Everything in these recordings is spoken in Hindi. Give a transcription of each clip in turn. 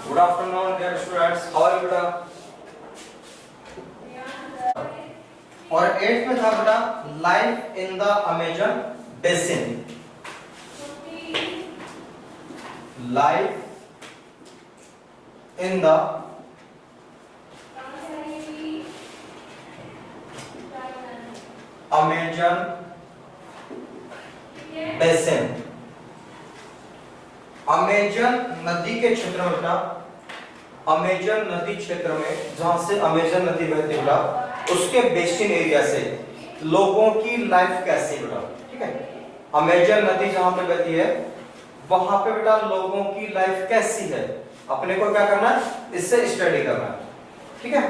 Good afternoon, dear students. How are you बेटा? और 8th में था बेटा life in the Amazon basin. Life in the Amazon basin. Amazon नदी के क्षेत्र में बेटा, अमेजन नदी क्षेत्र में जहां से अमेजन नदी बहती है बेटा, उसके बेसिन एरिया से लोगों की लाइफ कैसी बेटा. ठीक है, अमेजन नदी जहां पे बहती है वहां पे बेटा लोगों की लाइफ कैसी है, अपने को क्या करना है, इससे स्टडी करना है. ठीक है,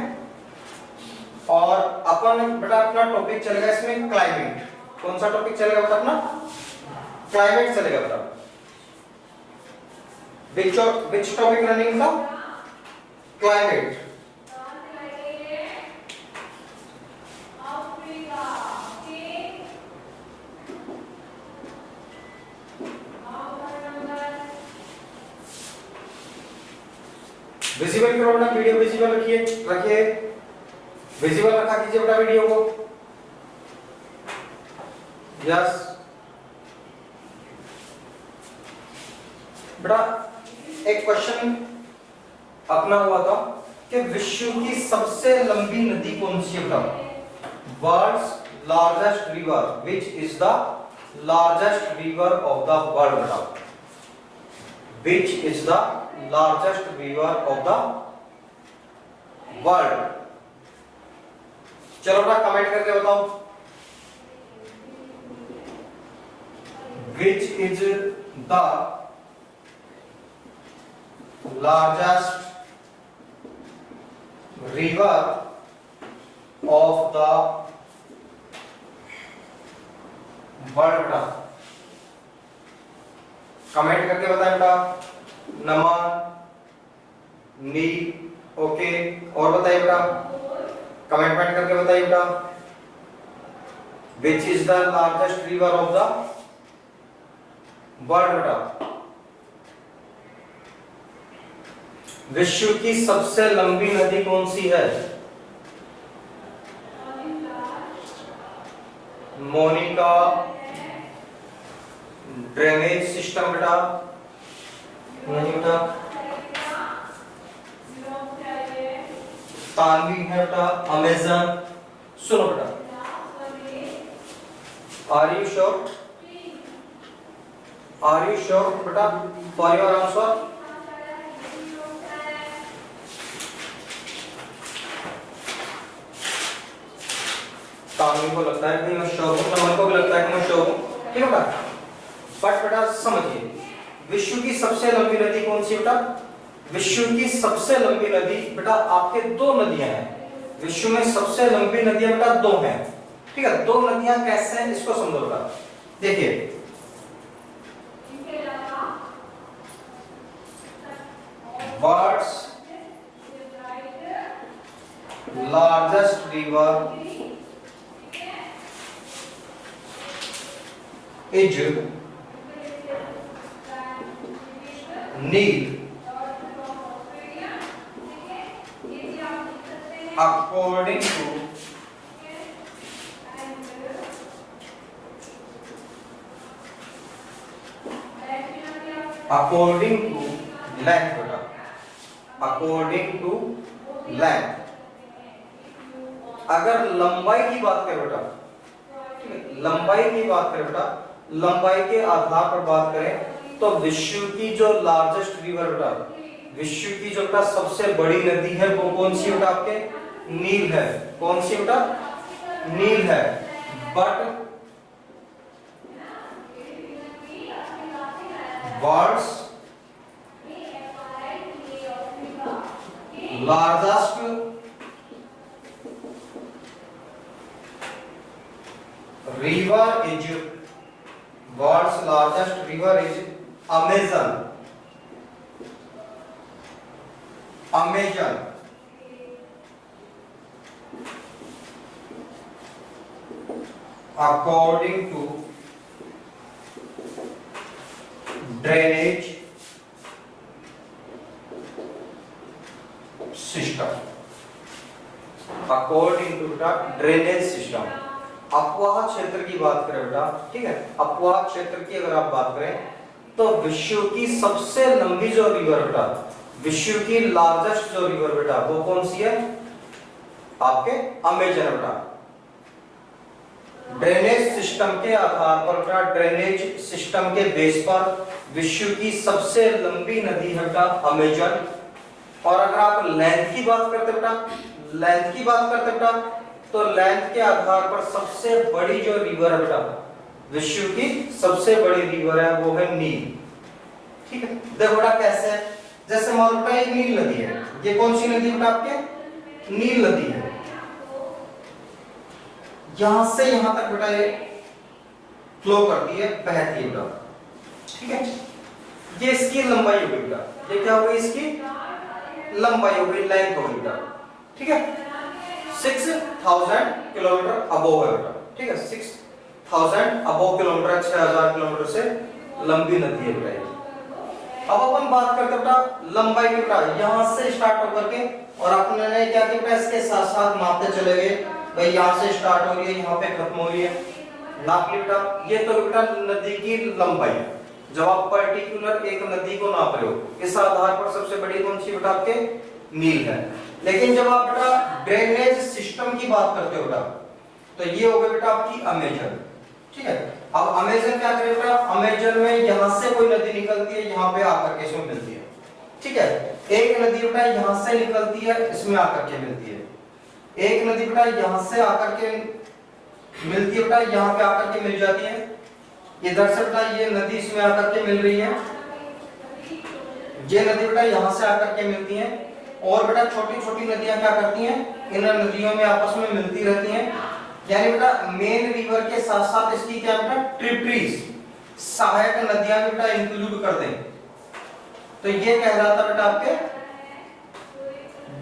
और अपन बेटा अपना टॉपिक चलेगा इसमें क्लाइमेट. कौन सा टॉपिक चलेगा बेटा अपना? क्लाइमेट चलेगा बेटा. Which topic running now? Climate. Visible करो बेटा, वीडियो विजिबल रखिए विजिबल रखा कीजिए बेटा वीडियो को. यस बेटा, एक क्वेश्चन अपना हुआ था कि विश्व की सबसे लंबी नदी कौन सी है? World's largest river, which is the largest river of the world बेटा. Which is the largest river of the world. चलो बेटा कमेंट करके बताओ. Which is the largest river of the world बेटा. कमेंट करके बताएं बेटा. नमन, नील, ओके, और बताइए बेटा, कमेंट करके बताइए बेटा. Which is the largest river of the world बेटा. विश्व की सबसे लंबी नदी कौन सी है? मोनिका. ड्रेनेज सिस्टम बेटा, नहीं बेटा. तानवी है बेटा. अमेजन. सुनो बेटा, are you sure? Are you sure बेटा फॉर योर आंसर? तानवी को लगता है कि मैं श्योर हूं, नमन को भी लगता है कि मैं श्योर हूं. ठीक है बेटा, बट बेटा समझिए, विश्व की सबसे लंबी नदी कौन सी बेटा? विश्व की सबसे लंबी नदी बेटा आपके दो नदियां हैं. विश्व में सबसे लंबी नदियां बेटा दो हैं. ठीक है, दो नदियां कैसे हैं इसको समझो बेटा. देखिए, world's largest river is Nile according to length बेटा. according to length. अगर लंबाई की बात करें बेटा, लंबाई की बात करें बेटा, लंबाई के आधार पर बात करें तो विश्व की जो लार्जेस्ट रिवर बेटा, विश्व की जो बेटा सबसे बड़ी नदी है वो कौन सी बेटा? आपके नील है. कौन सी बेटा? नील है. But world's largest river is, world's largest river is Amazon. Amazon. According to drainage system, according to बेटा ड्रेनेज सिस्टम। अपवाह क्षेत्र की बात करें बेटा, ठीक है, अपवाह क्षेत्र की अगर आप बात करें तो विश्व की सबसे लंबी जो रिवर बेटा, विश्व की लार्जेस्ट जो रिवर बेटा वो कौन सी है? आपके अमेजन बेटा। ड्रेनेज सिस्टम के आधार पर बेटा, ड्रेनेज सिस्टम के बेस पर विश्व की सबसे लंबी नदी है बेटा अमेजन। और अगर आप लेंथ की बात करते बेटा, लेंथ की बात करते बेटा, तो लेंथ के आधार पर सबसे बड़ी जो रिवर है बेटा, विश्व की सबसे बड़ी रिवर है वो है नील। ठीक है, देखो बेटा कैसे है, जैसे मान लो बेटा एक नील नदी है, ये कौन सी नदी बेटा? आपके नील नदी है। यहां से यहां तक बेटा ये फ्लो करती है, बहती है बेटा। ठीक है, ये इसकी लंबाई हो गई बेटा, ये क्या हो गई? इसकी लंबाई हो गई, लेंथ हो गई बेटा। ठीक है, 6000 किलोमीटर अबोव है बेटा। ठीक है, 6000 अबोव किलोमीटर, 6000 किलोमीटर से लंबी नदी है बेटा। अब अपन बात करते बेटा लंबाई की बेटा, यहां से स्टार्ट होकर के, और अपने क्या किया बेटा, इसके साथ साथ मापते चले गए भाई, यहां से स्टार्ट हो रही है, यहां पे खत्म हो रही है, नाप लिया बेटा। ये तो बेटा नदी की लंबाई। जब आप पर्टिकुलर एक नदी को नाप रहे हो, इस आधार पर सबसे बड़ी कौन सी बेटा? आपके नील है। लेकिन जब आप बेटा ड्रेनेज सिस्टम की बात करते हो बेटा, तो ये हो गई बेटा आपकी अमेजन। ठीक है, अब अमेजन क्या करे बेटा, अमेजन में यहां से कोई नदी निकलती है, यहां पे आकर के इसमें मिलती है। ठीक है, एक नदी बेटा यहां से निकलती है, इसमें आकर के मिलती है। एक नदी बेटा यहां से आकर के मिलती है बेटा, यहां पे आकर के मिल जाती है। इधर से बेटा ये नदी इसमें आकर के मिल रही है, ये नदी बेटा यहां से आकर के मिलती है। और बेटा छोटी छोटी नदियां क्या करती हैं, इन नदियों में आपस में मिलती रहती हैं। यानी बेटा मेन रिवर के साथ साथ इसकी क्या बेटा ट्रिब्यूटरीज, सहायक नदियां भी बेटा इंक्लूड कर दें, तो ये कहलाता बेटा आपके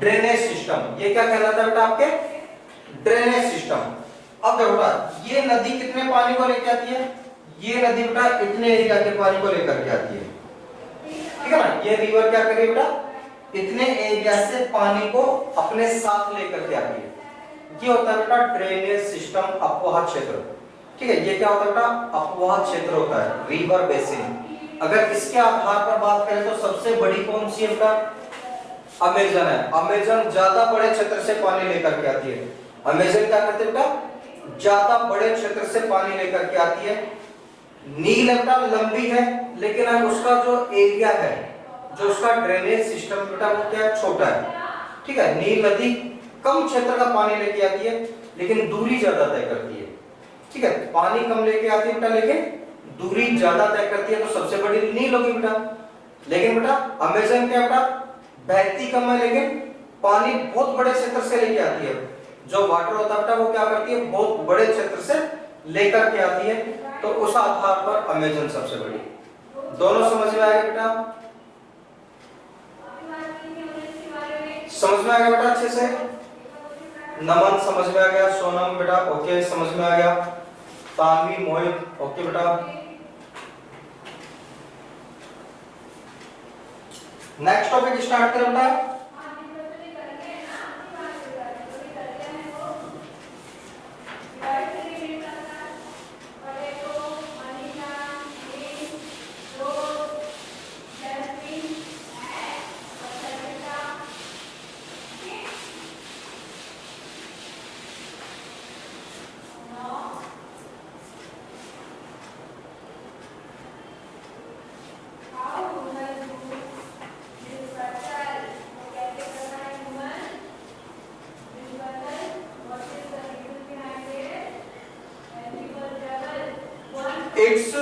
ड्रेनेज सिस्टम। ये क्या कहलाता बेटा? आपके ड्रेनेज सिस्टम। अब देखो बेटा, ये नदी कितने पानी को लेकर आती है? ये नदी बेटा इतने एरिया के पानी को लेकर के आती है। ठीक है ना, ये रिवर क्या कर रही है बेटा, इतने एरिया से पानी को अपने साथ लेकर के आती है। ये होता है बेटा ड्रेनेज सिस्टम, अपवाह क्षेत्र। ठीक है, ये क्या होता है बेटा? अपवाह क्षेत्र होता है, रिवर बेसिन। अगर इसके आधार पर बात करें तो सबसे बड़ी कौन सी है बेटा? अमेजन है। अमेजन ज्यादा बड़े क्षेत्र से पानी लेकर के आती है। अमेजन क्या करते बेटा? ज्यादा बड़े क्षेत्र से पानी लेकर के आती है। नील बेटा लंबी है, लेकिन अब उसका जो एरिया है, जो उसका ड्रेनेज सिस्टम बेटा वो क्या है? छोटा है। ठीक है, नील नदी कम क्षेत्र का पानी लेके आती है, लेकिन दूरी ज्यादा तय करती है। ठीक है, पानी कम लेके आती है बेटा, लेकिन दूरी ज्यादा तय करती है, तो सबसे बड़ी नील होगी बेटा। लेकिन बेटा अमेजन क्या बेटा? बहती कम है, लेकिन पानी बहुत बड़े क्षेत्र से लेके आती है। जो वाटर होता है बेटा वो क्या करती है? बहुत बड़े क्षेत्र से लेकर के आती है, तो उस आधार पर अमेजन सबसे बड़ी। दोनों समझ में आएगा बेटा? समझ में आ गया बेटा अच्छे से? नमन समझ में आ गया, सोनम बेटा ओके समझ में आ गया, तानवी मोहित ओके बेटा। नेक्स्ट टॉपिक स्टार्ट करें बेटा। It's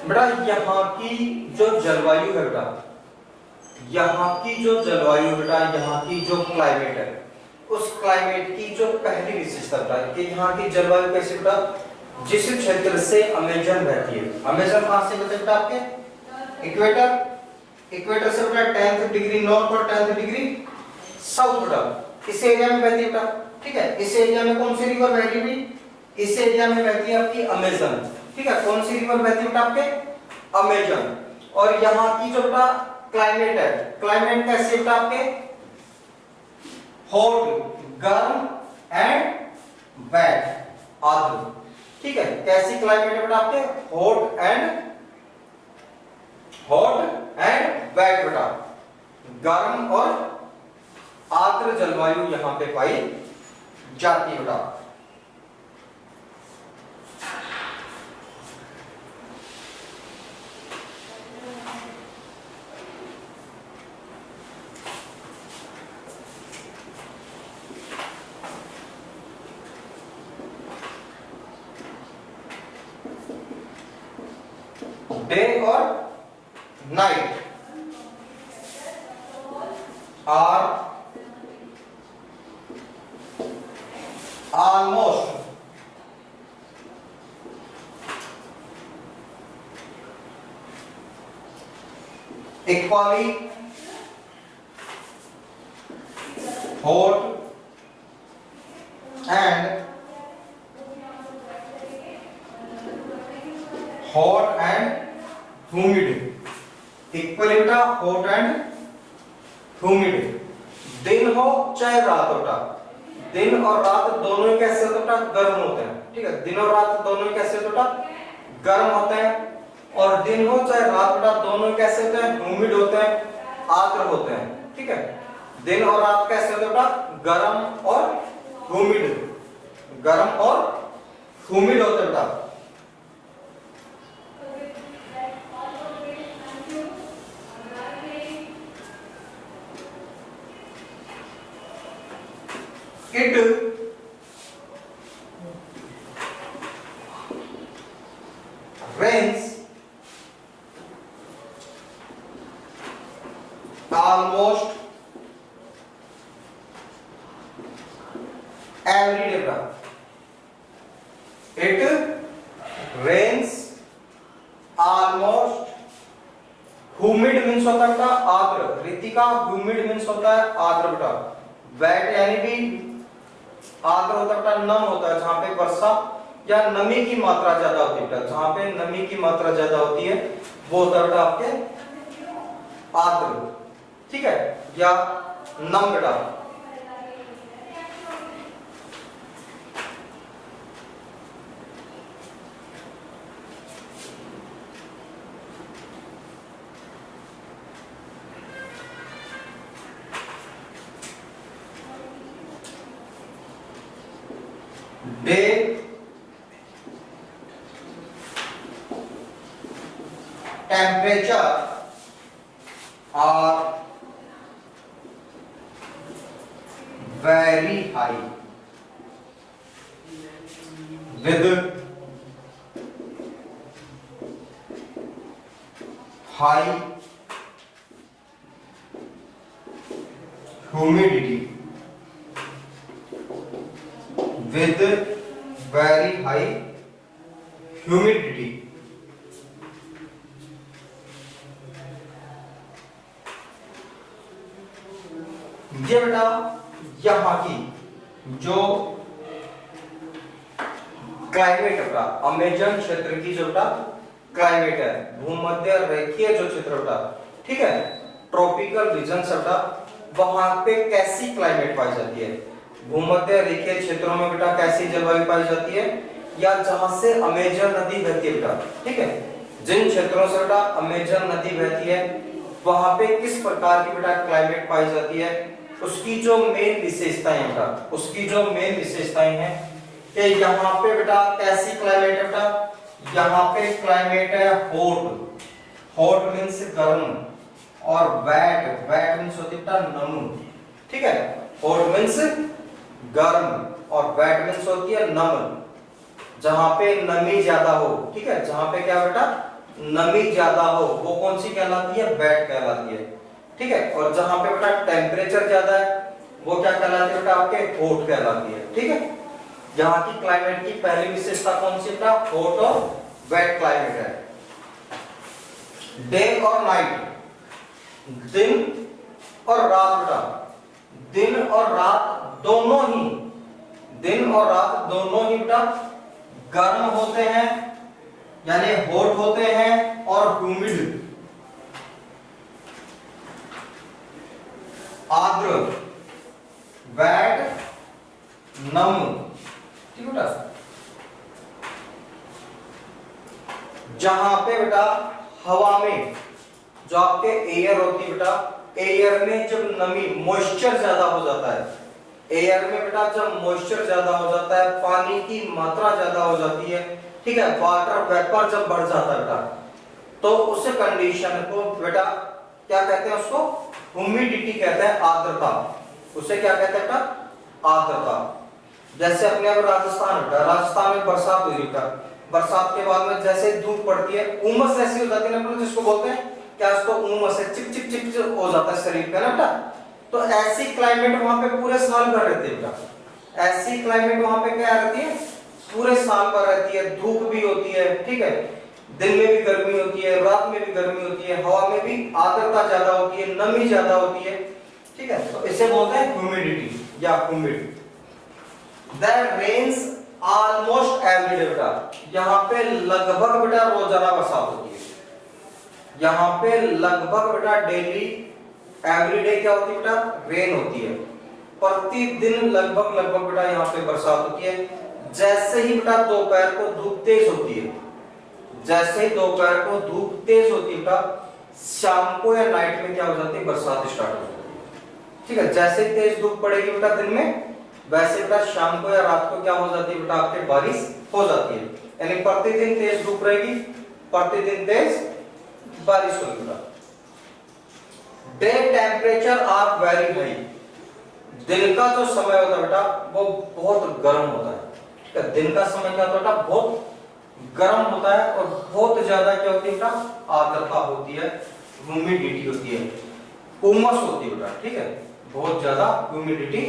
बेटा यहाँ की जो जलवायु है बेटा, यहाँ की जो जलवायु बेटा, यहाँ की जो क्लाइमेट है, उस क्लाइमेट की जो पहली विशेषता बेटा कि यहाँ की जलवायु कैसी बेटा, जिस क्षेत्र से अमेजन बहती है, अमेजन कहां से बहती है बेटा आपके इक्वेटर, इक्वेटर से बेटा 10th डिग्री नॉर्थ और 10th डिग्री साउथ बेटा, इस एरिया में बहती है बेटा। ठीक है, इस एरिया में कौन सी रिवर बह रही है? इस एरिया में बहती है आपकी अमेजन। ठीक है, कौन सी रिवर बहती है बेटा आपके? अमेजन। और यहाँ की जो बेटा क्लाइमेट है, क्लाइमेट कैसे बेटा आपके? हॉट, गर्म एंड वेट, आर्द्र। ठीक है, कैसी क्लाइमेट है बेटा आपके? हॉट एंड वेट बेटा, गर्म और आर्द्र जलवायु यहां पे पाई जाती है बेटा। डे और night are almost equally hot and humid, equally बेटा हॉट एंड ह्यूमिड। दिन हो चाहे रात हो बेटा, दिन और रात दोनों ही कैसे होते हैं? गर्म होते हैं। ठीक है, दिन और रात दोनों ही कैसे होते हैं? गर्म होते हैं। और दिन हो चाहे रात बेटा दोनों ही कैसे होते हैं? ह्यूमिड होते हैं, आर्द्र होते हैं। ठीक है, दिन और रात कैसे होते हैं बेटा? गर्म और ह्यूमिड, गर्म और ह्यूमिड होते हैं बेटा। It rains almost every day. It rains almost, humid means होता है बेटा आर्द्र, ऋतिका humid means होता है आर्द्र बेटा। वेट यानी भी आर्द्र होता है बेटा, नम होता है, जहां पे वर्षा या नमी की मात्रा ज्यादा होती है बेटा, जहां पे नमी की मात्रा ज्यादा होती है वो होता है बेटा आपके आर्द्र। ठीक है, या नम बेटा। Day temperature are very high with high humidity, with very high humidity। ये बेटा यहाँ की जो क्लाइमेट है बेटा, अमेजन क्षेत्र की जो बेटा क्लाइमेट है, भूमध्य रेखीय जो क्षेत्र बेटा, ठीक है, ट्रॉपिकल रीजन बेटा, वहां पे कैसी क्लाइमेट पाई जाती है? भूमध्य रेखीय क्षेत्रों में बेटा कैसी जलवायु पाई जाती है? या जहां से अमेजन नदी बहती है बेटा, ठीक है, जिन क्षेत्रों से बेटा अमेजन नदी बहती है वहां पे किस प्रकार की बेटा क्लाइमेट पाई जाती है? उसकी जो मेन विशेषताएं बेटा, उसकी जो मेन विशेषताएं हैं कि यहाँ पे बेटा कैसी क्लाइमेट है बेटा? यहाँ पे क्लाइमेट है हॉट, हॉट मींस गर्म, और वेट, वेट मींस होती है बेटा नम। ठीक है, हॉट मींस गर्म और वेट मींस होती है नम, जहां पे नमी ज्यादा हो। ठीक है, जहां पे क्या बेटा नमी ज्यादा हो वो कौन सी कहलाती है? वेट कहलाती है। ठीक है, और जहां पे बेटा टेम्परेचर ज्यादा है वो क्या कहलाती है बेटा? आपके हॉट कहलाती है। ठीक है, यहाँ की क्लाइमेट की पहली विशेषता कौन सी बेटा? हॉट और वेट क्लाइमेट है। डे और नाइट, दिन और रात बेटा, दिन और रात दोनों ही, दिन और रात दोनों ही बेटा गर्म होते हैं यानी हॉट होते हैं और ह्यूमिड, आर्द्र, वेट, नम। ठीक बेटा, जहां पे बेटा हवा में जो आपके एयर होती है बेटा, एयर में जब नमी मॉइस्चर ज्यादा हो जाता है, एयर में बेटा जब मॉइस्चर ज्यादा हो जाता है, पानी की मात्रा ज्यादा हो जाती है, ठीक है, वाटर वेपर जब बढ़ जाता है बेटा, तो उस कंडीशन को बेटा क्या कहते हैं? उसको ह्यूमिडिटी कहते हैं, आर्द्रता। उसे क्या कहते हैं बेटा? आर्द्रता। जैसे अपने अब राजस्थान बेटा, राजस्थान में बरसात हुई बेटा, बरसात के बाद में जैसे धूप पड़ती है उमस ऐसी हो जाती है ना, जिसको बोलते हैं क्या? उसको उमस है, चिप चिप चिप हो जाता है शरीर पे ना बेटा। तो ऐसी क्लाइमेट वहां पे पूरे साल भर रहती है बेटा, ऐसी क्लाइमेट वहां पे क्या रहती है? पूरे साल भर रहती है। धूप भी होती है, ठीक है, दिन में भी गर्मी होती है, रात में भी गर्मी होती है, हवा में भी आर्द्रता ज्यादा होती है, नमी ज्यादा होती है। ठीक है, तो इसे बोलते हैं ह्यूमिडिटी या humid. There rains almost every day बेटा, यहाँ पे लगभग बेटा रोजाना बरसात होती है, यहाँ पे लगभग बेटा डेली, एवरीडे क्या होती है बेटा? रेन होती है। प्रतिदिन लगभग लगभग बेटा यहाँ पे बरसात होती है। जैसे ही बेटा दोपहर को धूप तेज होती है, जैसे ही दोपहर को धूप तेज होती है बेटा, शाम को या नाइट में क्या हो जाती है? बरसात स्टार्ट हो जाती है। ठीक है, जैसे ही तेज धूप पड़ेगी बेटा दिन में, वैसे बेटा शाम को या रात को क्या हो जाती है बेटा? आपके बारिश हो जाती है। यानी प्रतिदिन तेज धूप रहेगी, प्रतिदिन तेज बारिश होगी बेटा। Day temperature are very high, दिन का जो समय होता है बेटा वो बहुत गर्म होता है। ठीक है, दिन का समय क्या होता है बेटा? बहुत गर्म होता है और बहुत ज्यादा क्या होती है बेटा? आर्द्रता होती है, ह्यूमिडिटी होती है, उमस होती है बेटा। ठीक है, बहुत ज्यादा ह्यूमिडिटी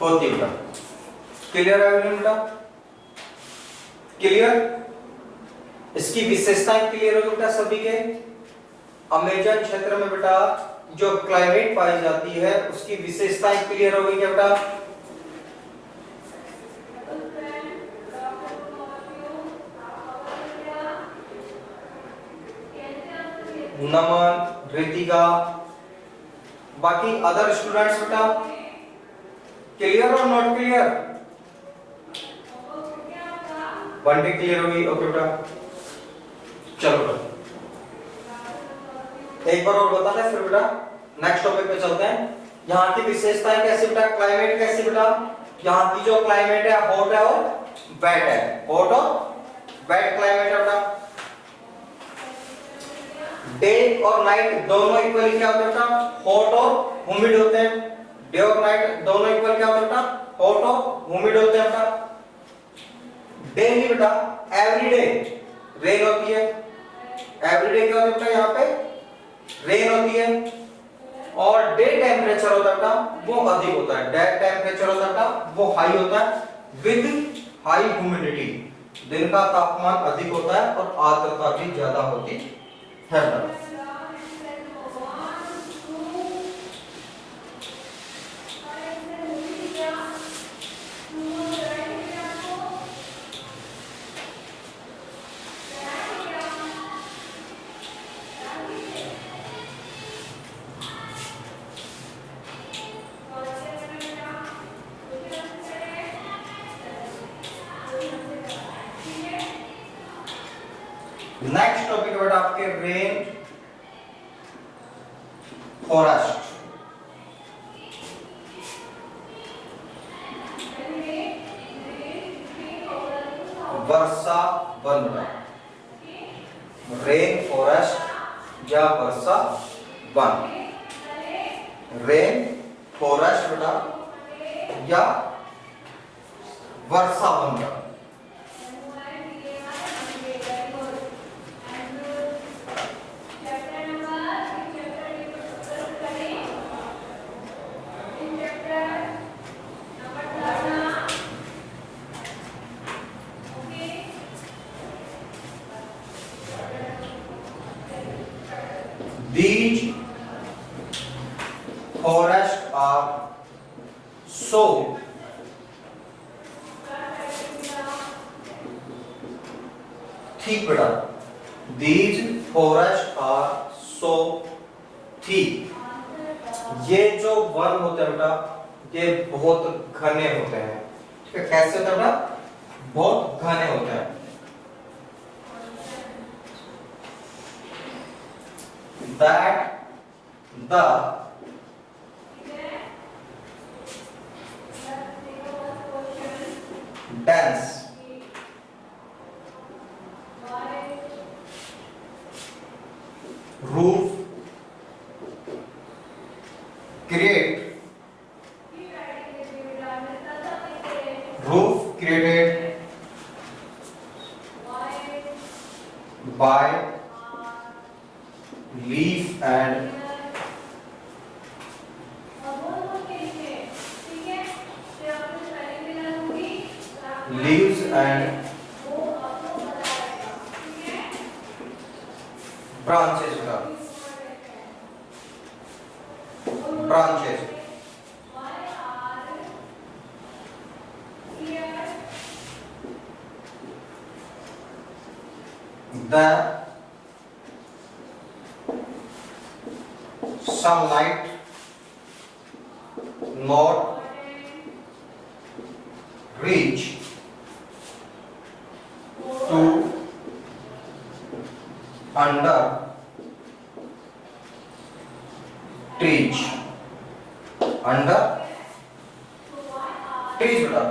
होती है बेटा। क्लियर है बेटा? क्लियर? इसकी विशेषताएं क्लियर हो बेटा सभी के? अमेजन क्षेत्र में बेटा जो क्लाइमेट पाई जाती है उसकी विशेषताएं क्लियर हो गई क्या बेटा? नमन, रितिका, बाकी अदर स्टूडेंट्स बेटा क्लियर और नॉट क्लियर? बंटी क्लियर होगी? ओके बेटा, चलो बेटा एक बार और बता दें फिर बेटा नेक्स्ट टॉपिक पे चलते हैं। यहाँ की विशेषताएं कैसी बेटा? क्लाइमेट कैसी बेटा? यहाँ की जो क्लाइमेट है हॉट है और वेट है, हॉट और वेट क्लाइमेट है बेटा। डे और नाइट दोनों इक्वली क्या होते हैं बेटा? हॉट और ह्यूमिड होते हैं। डे और नाइट दोनों इक्वल क्या होते हैं बेटा? हॉट और ह्यूमिड होते हैं बेटा। डेली बेटा एवरी डे रेन होती है, एवरी डे क्या होता है बेटा? यहाँ पे रेन होती है। और डे टेम्परेचर होता है बेटा वो अधिक होता है, डे टेम्परेचर होता है बेटा वो हाई होता है विद हाई ह्यूमिडिटी। दिन का तापमान अधिक होता है और आर्द्रता भी ज्यादा होती है बेटा। नेक्स्ट टॉपिक है बेटा आपके रेन फॉरेस्ट। वर्षा वन, रेन फॉरेस्ट या वर्षा वन। रेन फॉरेस्ट बेटा या वर्षा वन। are so thick बेटा. These forests are so thick. ये जो वन होते हैं बेटा ये बहुत घने होते हैं. ठीक है, कैसे होते हैं बेटा? बहुत घने होते हैं. That the dense roof created by leaf and leaves and branches branches. The sunlight not reach to under trees बेटा.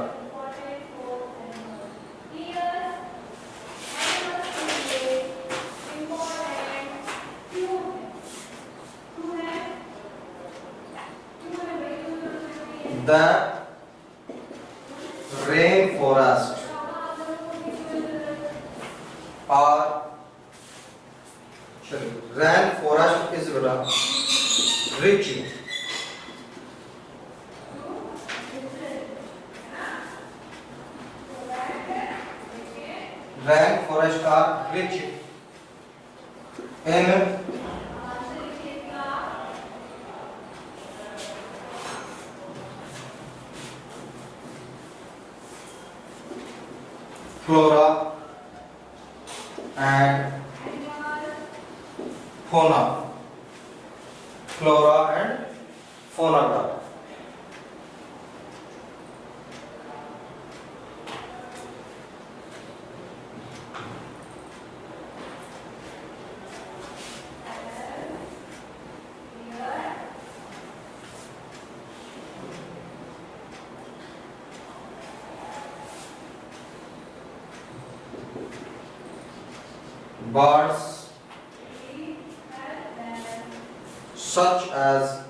The rainforest are rainforest is rich rainforests are rich in flora and fauna. Flora and fauna. Birds such as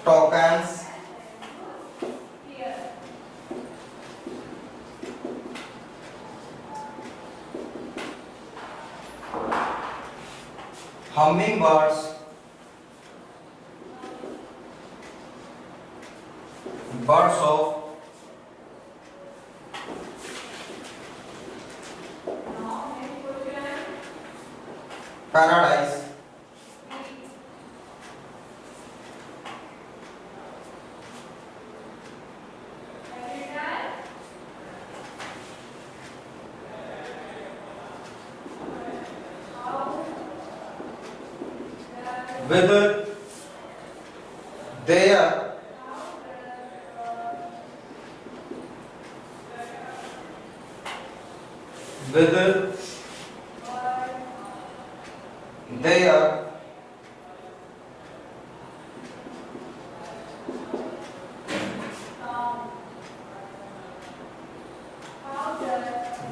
toucans, hummingbirds, birds of paradise, whether they are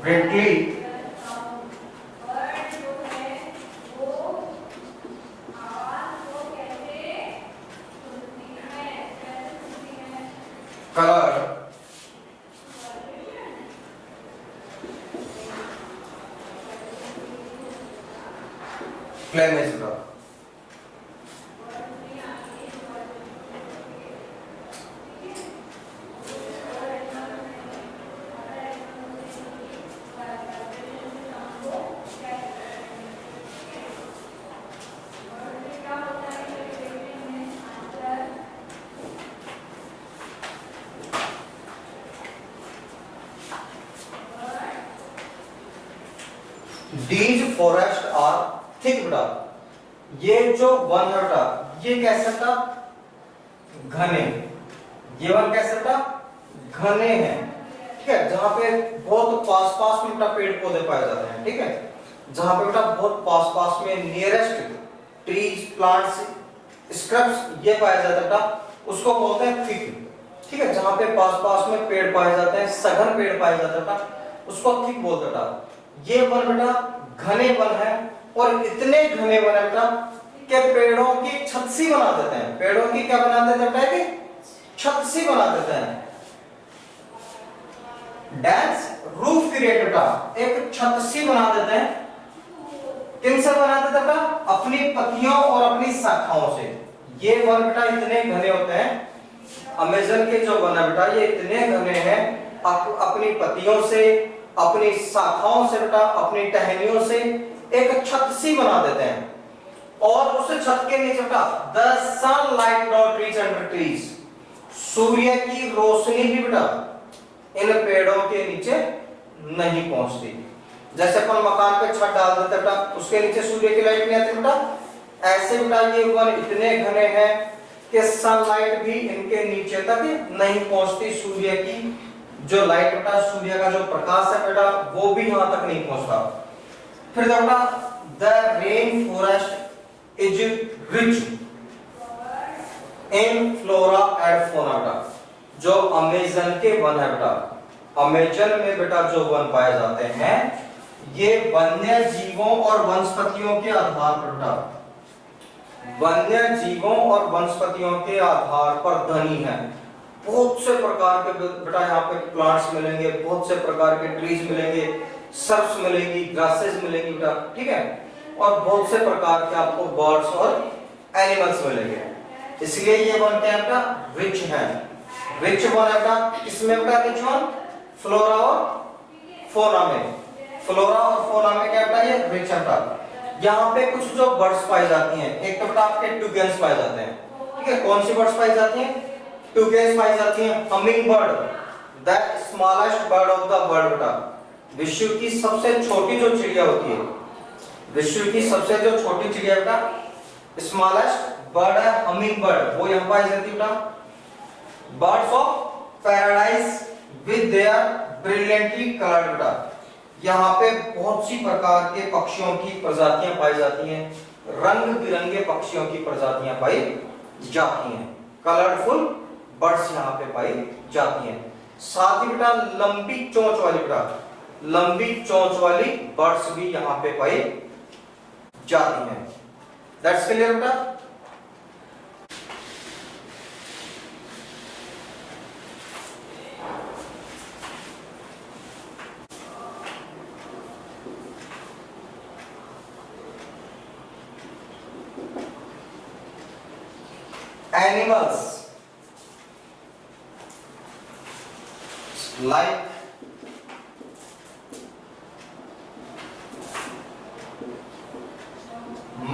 greatly colour plumage बेटा। These forests are thick बेटा। ये जो वन है बेटा, ये कैसे था? घने। ये वन कैसे था? घने हैं, ठीक है। जहां पे बहुत पास पास में बेटा पेड़ पौधे पाए जाते हैं, ठीक है। जहां पे बेटा बहुत पास पास में नियरेस्ट ट्रीज, प्लांट्स, स्क्रब्स ये पाए जाते हैं बेटा, उसको बोलते हैं थिक, ठीक है। जहां पे पास पास में पेड़ पाए जाते हैं, सघन पेड़ पाए जाते हैं बेटा, उसको थिक बोलते हैं बेटा। ये वन बेटा घने वन है, और इतने घने वन है बेटा कि पेड़ों की छत सी बना देते हैं। पेड़ों की क्या बना देते हैं बेटा? कि छत सी बना देते हैं। डेंस रूफ क्रिएट बेटा, एक छत सी बना देते हैं। किनसे बना देते बेटा? अपनी पत्तियों और अपनी शाखाओं से। ये वन बेटा इतने घने होते हैं, अमेज़न के जो वन है बेटा ये इतने घने हैं, अपनी पत्तियों से, अपनी शाखाओं से बेटा, अपनी टहनियों से एक छत सी बना देते हैं। और उस छत के नीचे बेटा द सनलाइट डॉट रीच अंडर ट्रीज, सूर्य की रोशनी भी बेटा इन पेड़ों के नीचे नहीं पहुंचती। जैसे अपन मकान पे छत डाल देते बेटा, उसके नीचे सूर्य की लाइट नहीं आती बेटा, ऐसे बेटा ये वन इतने घने हैं कि सनलाइट भी इनके नीचे तक नहीं पहुंचती। सूर्य की जो लाइट बेटा, सूर्य का जो प्रकाश है बेटा, वो भी यहां तक नहीं पहुंचता। फिर बेटा the rain forest is rich in flora and fauna बेटा। जो अमेज़न के वन है बेटा, अमेज़न में बेटा जो वन पाए जाते हैं, ये वन्य जीवों और वनस्पतियों के आधार पर बेटा, वन्य जीवों और वनस्पतियों के आधार पर धनी है। बहुत से प्रकार के बेटा यहाँ पे प्लांट्स मिलेंगे, बहुत से प्रकार के ट्रीज मिलेंगे, सर्फ्स मिलेंगी, ग्रासेस मिलेंगी बेटा, ठीक है। और बहुत से प्रकार के आपको बर्ड्स और एनिमल्स मिलेंगे। इसलिए ये वन क्या है बेटा? रिच है। रिच वन है बेटा, इसमें बेटा रिच वन फ्लोरा और फौना में। फ्लोरा और फौना में क्या बेटा? ये रिच है बेटा। यहाँ पे कुछ जो बर्ड्स पाई जाती हैं, एक तो बेटा आपके टुकेन्स पाए जाते हैं, ठीक है। कौन सी बर्ड्स पाई जाती हैं? टुकेन्स पाई जाती हैं। Humming bird, the smallest bird of the world बेटा, विश्व की सबसे छोटी जो चिड़िया होती है, विश्व की सबसे जो छोटी चिड़िया बेटा स्मॉलेस्ट बर्ड है हमिंग बर्ड, वो यहाँ पाई जाती है बेटा। Birds of paradise with their brilliantly coloured बेटा, यहाँ पे बहुत सी प्रकार के पक्षियों की प्रजातियां पाई जाती हैं, रंग बिरंगे पक्षियों की प्रजातियां पाई जाती हैं, कलरफुल बर्ड्स यहाँ पे पाई जाती हैं। साथ ही बेटा लंबी चोंच वाली बेटा, लंबी चोंच वाली बर्ड्स भी यहाँ पे पाई जाती हैं। दैट्स क्लियर बेटा। Animals like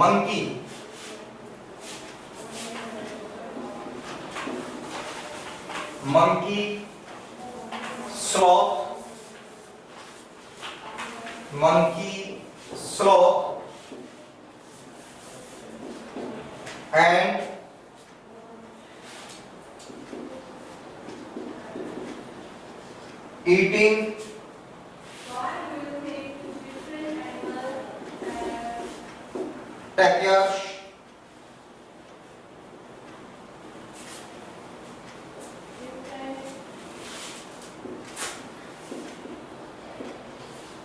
monkey, sloth and eating tapirs,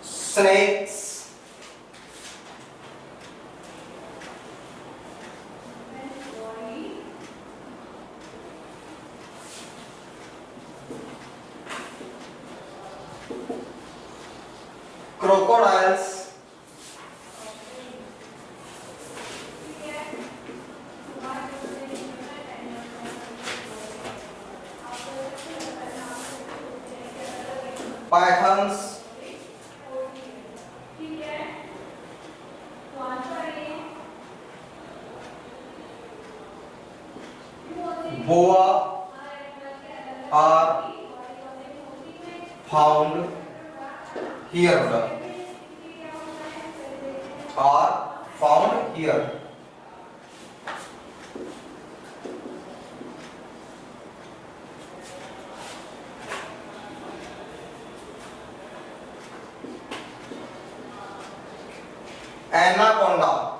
snakes, crocodiles pythons boa are found here are found here anaconda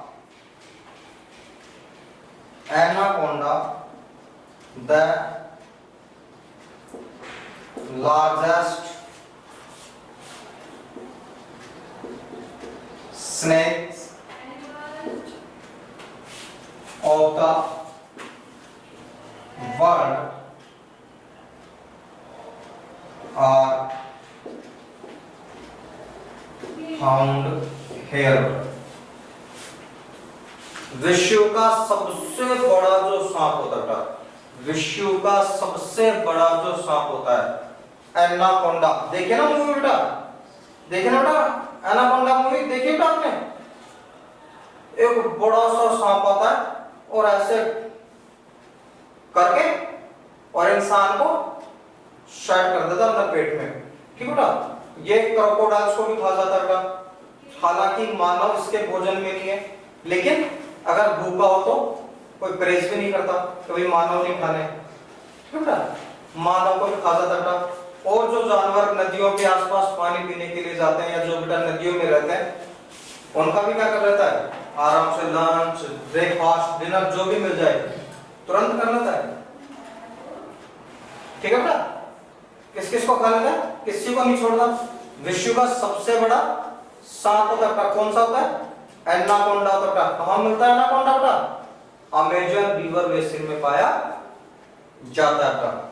the largest snakes of the world are found here विश्व का सबसे बड़ा जो सांप होता है, विश्व का सबसे बड़ा जो सांप होता है एनाकोंडा। देखे ना मूवी बेटा, देखे ना बेटा एनाकोंडा मूवी देखी बेटा आपने? एक बड़ा सा सांप आता है और ऐसे करके और इंसान को शायद कर देता अंदर पेट में, ठीक बेटा? ये क्रोकोडाइल्स को भी खा जाता है बेटा। हालांकि मानव इसके भोजन में नहीं है, लेकिन अगर भूखा हो तो कोई परहेज भी नहीं करता, कभी मानव नहीं खाने, ठीक है? मानव को भी खा जाता बेटा। और जो जानवर नदियों के आसपास पानी पीने के लिए जाते हैं या जो बेटा नदियों में रहते हैं, उनका भी क्या कर रहता है, आराम से लंच ब्रेकफास्ट डिनर जो भी मिल जाए तुरंत कर लेता है, ठीक है बेटा? किस किस को खा लेता है, किसी को नहीं छोड़ता। विश्व का सबसे बड़ा सांप होता है, कौन सा होता है? एनाकोंडा होता है। कहां मिलता है एनाकोंडा बेटा? अमेजन रिवर बेसिन में पाया जाता है।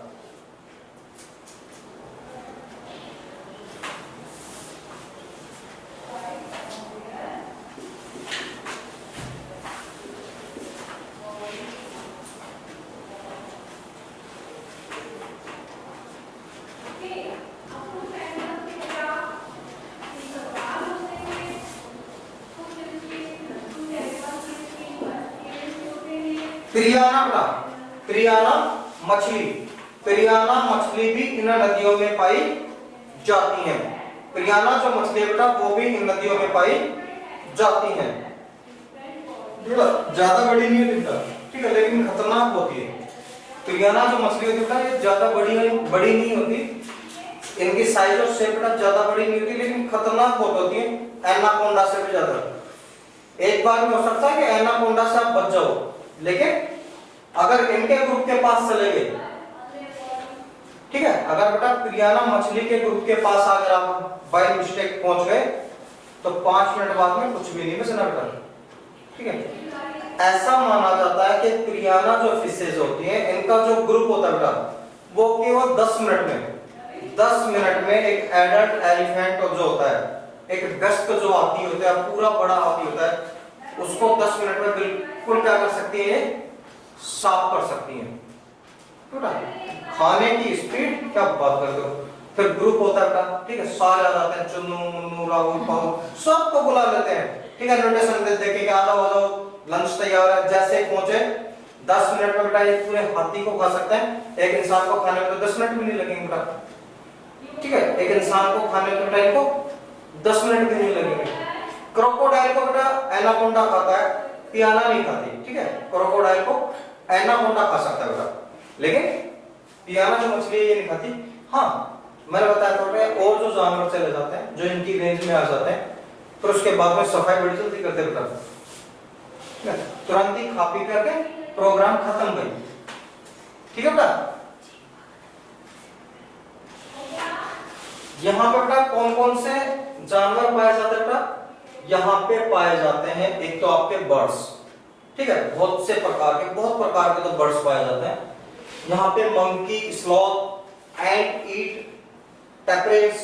पिरियाना बेटा, पिरियाना मछली, पिरियाना मछली भी इन नदियों में पाई जाती है। पिरियाना जो मछली बेटा वो भी इन नदियों में पाई जाती है। ज्यादा बड़ी नहीं होती बेटा, ठीक है, लेकिन खतरनाक होती है। पिरियाना जो मछली होती है बेटा ये ज्यादा बड़ी नहीं होती, इनकी साइज और शेप बेटा ज्यादा बड़ी नहीं होती, लेकिन खतरनाक बहुत होती है, एनाकोंडा से भी ज्यादा। एक बार में हो सकता है कि एनाकोंडा से आप बच जाओ, लेकिन अगर इनके ग्रुप के पास चले गए, ठीक है, अगर बेटा पिरियाना मछली के ग्रुप के पास अगर आप बाय मिस्टेक पहुंच गए तो 5 मिनट बाद में कुछ भी नहीं बचना बेटा, ठीक है। ऐसा माना जाता है कि पिरियाना जो फिशेज होती हैं इनका जो ग्रुप होता है बेटा वो केवल 10 मिनट में एक एडल्ट एलिफेंट जो होता है, एक गश्त जो हाथी होता है, पूरा बड़ा हाथी होता है, उसको 10 मिनट में बिल्कुल क्या कर सकती है, साफ कर सकती है। खाने की स्पीड क्या बात करते हो। फिर ग्रुप होता है बेटा, ठीक है, सारे आ जाते हैं, चुन्नू मुन्नू राहुल पाहुल सबको बुला लेते हैं, ठीक है, इनविटेशन देते हैं कि आ जाओ लंच तैयार है। जैसे पहुंचे 10 मिनट में बेटा ये पूरे हाथी को खा सकते हैं। एक इंसान को खाने में तो 10 मिनट भी नहीं लगेंगे बेटा, ठीक है, एक इंसान को खाने में बेटा इनको 10 मिनट भी नहीं लगेंगे। क्रोकोडाइल को बेटा एनाकोंडा खाता है, पियाना नहीं खाती, ठीक है, क्रोकोडाइल को एनाकोंडा खा सकता है बेटा, लेकिन पियाना जो मछली है ये नहीं खाती। हाँ मैंने बताया था और जो जानवर चले जाते हैं जो इनकी रेंज में आ जाते हैं फिर उसके बाद में सफाई बड़ी जल्दी करते बेटा, तुरंत ही खा पी करके प्रोग्राम खत्म भाई, ठीक है बेटा। यहाँ पे बेटा कौन कौन से जानवर पाए जाते हैं बेटा, यहाँ पे पाए जाते हैं एक तो आपके बर्ड्स, ठीक है, बहुत प्रकार के तो बर्ड्स पाए जाते हैं। यहाँ पे मंकी, स्लॉथ, एंट ईट, टैपरेट्स,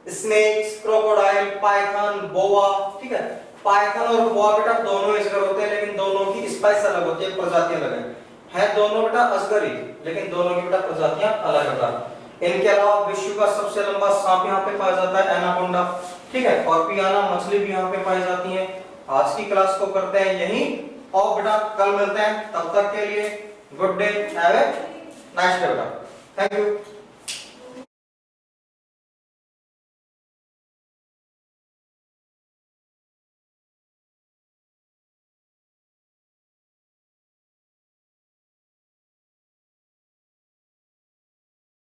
स्नेक्स, क्रोकोडाइल, पाइथन, बोआ, ठीक है। पाइथन और बोआ बेटा दोनों अजगर होते हैं, लेकिन दोनों की स्पाइस अलग होती है, प्रजातियां अलग है दोनों बेटा अजगर ही, लेकिन दोनों की बेटा प्रजातियां अलग अलग। इनके अलावा विश्व का सबसे लंबा सांप यहाँ पे पाया जाता है, एनाकोंडा, ठीक है। और पियाना मछली भी यहाँ पे पाई जाती है। आज की क्लास को करते हैं यहीं, और बेटा कल मिलते हैं, तब तक के लिए good day, have a nice day बेटा, थैंक यू।